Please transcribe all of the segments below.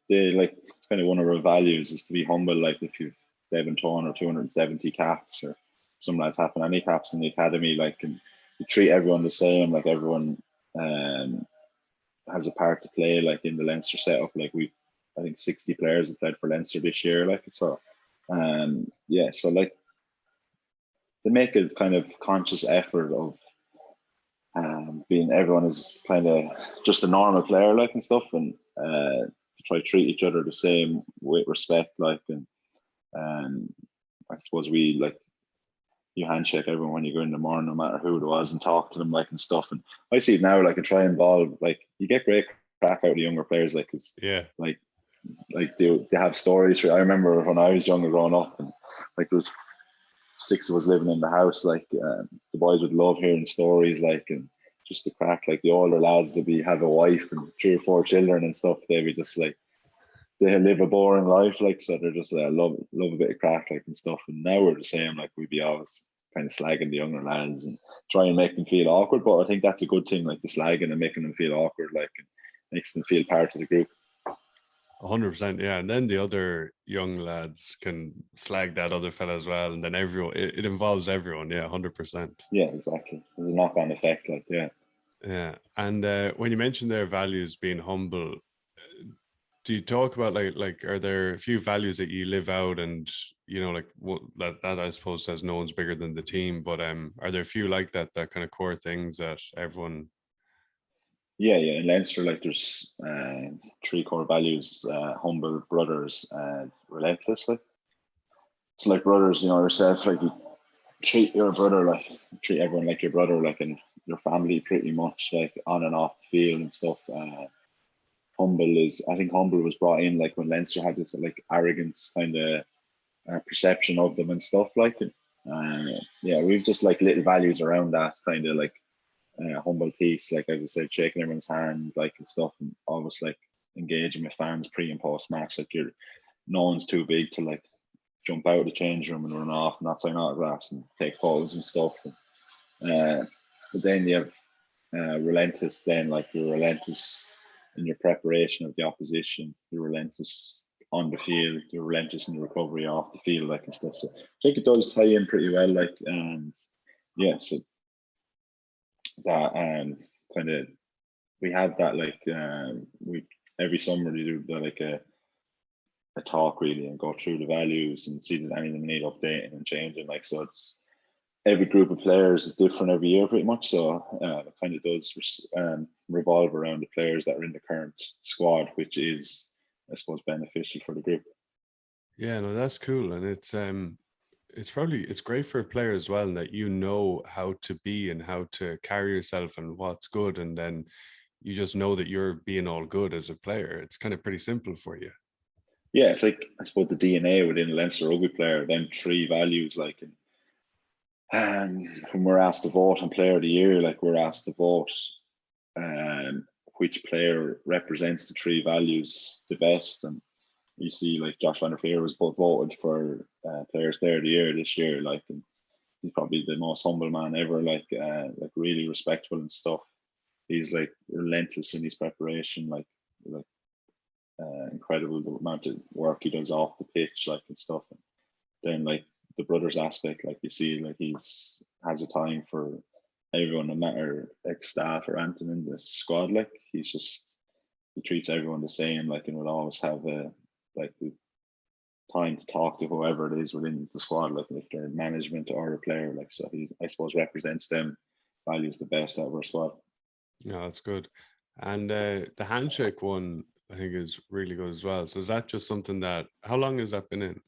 they like, it's kind of one of our values is to be humble. Like if you've Devon Ton or 270 caps, or some lads having any caps in the academy, like, and you treat everyone the same. Like everyone has a part to play. Like in the Leinster setup, like I think 60 players have played for Leinster this year. Like so, yeah. So like to make a kind of conscious effort of being everyone is kind of just a normal player, like, and stuff, and to try to treat each other the same with respect, like, and I suppose we like you handshake everyone when you go in the morning, no matter who it was, and talk to them, like, and stuff. And I see it now, like, and try and involve, like, you get great crack out of the younger players, like, cause yeah, like they have stories. I remember when I was younger growing up, and like there was 6 of us living in the house, like the boys would love hearing stories, like, and just the crack, like the older lads would have a wife and 3 or 4 children and stuff. They'd be just like, they live a boring life, like, so they're just love a bit of crack, like, and stuff. And now we're the same, like, we'd be always kind of slagging the younger lads and try and make them feel awkward. But I think that's a good thing, like the slagging and making them feel awkward, like, and makes them feel part of the group. 100%, yeah. And then the other young lads can slag that other fella as well, and then everyone, it involves everyone. Yeah, 100%. Yeah, exactly. There's a knock-on effect, like, yeah. And when you mentioned their values being humble, do you talk about like are there a few values that you live out, and like what that I suppose says no one's bigger than the team, but are there a few like that kind of core things that everyone? Yeah, in Leinster, like, there's 3 core values: humble, brothers, and relentless. Like, so, like, brothers, yourself, like, you treat your brother like, treat everyone like your brother, like, and your family pretty much, like, on and off the field and stuff. I think humble was brought in like when Leinster had this like arrogance kind of perception of them and stuff, like it. Yeah, we've just like little values around that kind of like humble piece, like, as I said, shaking everyone's hand, like, and stuff, and always like engaging with fans pre and post match. Like, no one's too big to like jump out of the change room and run off and not sign autographs and take photos and stuff. But then you have relentless. Then, like, you're relentless in your preparation of the opposition. You're relentless on the field. You're relentless in the recovery off the field, like, and stuff. So I think it does tie in pretty well, like, and yeah, so that kind of we have that, like, we every summer we do like a talk really and go through the values and see that any of them need updating and changing, like, so it's every group of players is different every year pretty much, so it kind of does revolve around the players that are in the current squad, which is, I suppose, beneficial for the group. Yeah, no, that's cool. And it's great for a player as well, that how to be and how to carry yourself and what's good, and then you just know that you're being all good as a player. It's kind of pretty simple for you. Yeah, it's like, I suppose, the DNA within a Leinster rugby player, them 3 values, like, and when we're asked to vote on player of the year, like, we're asked to vote which player represents the 3 values the best. And you see, like, Josh Van der Fleer was both voted for player of the year this year, like, and he's probably the most humble man ever, like really respectful and stuff. He's like relentless in his preparation, like incredible the amount of work he does off the pitch, like, and stuff. And then, like, the brothers aspect, like, you see, like, has a time for everyone, no matter like staff or anything in the squad. Like, he treats everyone the same, like, and will always have the time to talk to whoever it is within the squad, like, if they're management or a player, like, so he, I suppose, represents them values the best out of our squad. Yeah, that's good. And the handshake one, I think, is really good as well. So is that just something how long has that been in?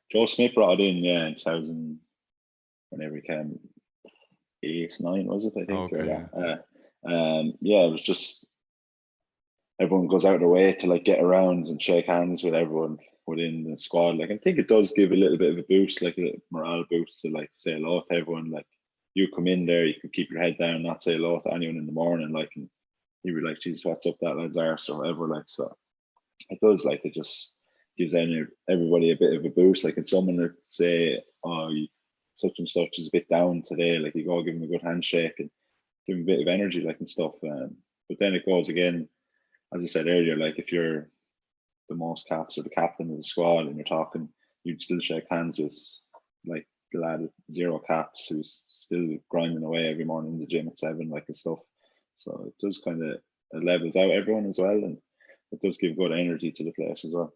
Joe Smith brought it in, yeah, in 2000, whenever he came, 8, 9 was it, I think. Okay, yeah, it was just everyone goes out of their way to like get around and shake hands with everyone within the squad. Like, I think it does give a little bit of a boost, like a morale boost, to like say hello to everyone. Like, you come in there, you can keep your head down, not say hello to anyone in the morning, like, and you'd be like, "Jesus, what's up that lad's arse," or whatever. Like, so it does, like, it just gives everybody a bit of a boost. Like, it's someone that say, "Oh, such and such is a bit down today," like, you go give him a good handshake and give him a bit of energy, like, and stuff. But then it goes again, as I said earlier, like, if you're the most caps or the captain of the squad, and you're talking, you'd still shake hands with like the lad with 0 caps who's still grinding away every morning in the gym at 7, like, and stuff. So it does kind of, it levels out everyone as well, and it does give good energy to the place as well.